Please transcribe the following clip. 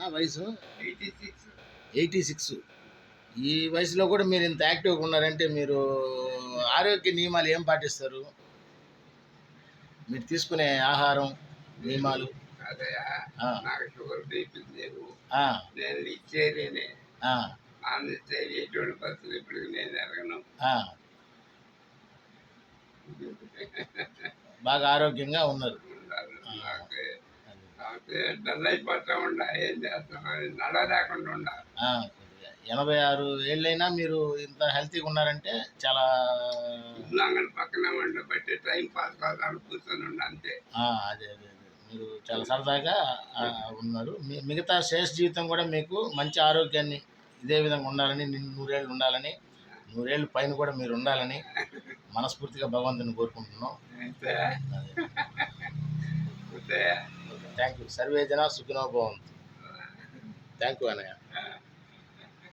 వయసు? 86. 86. ఈ వయసులో కూడా మీరు ఇంత యాక్టివ్గా ఉన్నారంటే మీరు ఆరోగ్య నియమాలు ఏం పాటిస్తారు? మీరు తీసుకునే ఆహారం నియమాలు? అదే ఆ, నాకు షుగర్ బీపీ లేవు. ఆ, నేను ఇచ్చేదేనే ఆ, ఆంధ్రస్తే ఎటువంటి పరిస్థితులు ఇప్పుడు నేను ఎరగను. ఆ. బాగా ఆరోగ్యంగా ఉన్నారు. ఉండాలి. ఆ, నాకు అది. నాకు డల్ అయిపోతా ఉండా. ఏం చేస్తాను, నడవలేకుండా ఉండాలి. కొద్దిగా 86 ఏళ్ళైనా మీరు ఇంత హెల్తీగా ఉన్నారంటే చాలా ఉల్లంఘన పక్కన ఉండబట్టి టైం పాస్ కాదని కూర్చొని ఉండ అంతే. అదే అదే అదే మీరు చాలా సరదాగా ఉన్నారు. మిగతా శేష జీవితం కూడా మీకు మంచి ఆరోగ్యాన్ని ఇదే విధంగా ఉండాలని, నూరేళ్ళు ఉండాలని, నూరేళ్ళు పైన కూడా మీరు ఉండాలని మనస్ఫూర్తిగా భగవంతుని కోరుకుంటున్నాం. అంతే. అదే. అంతే. Okay, thank you. సర్వే జన సుఖినో భవంతు. థ్యాంక్ యూ అన్నయ్య.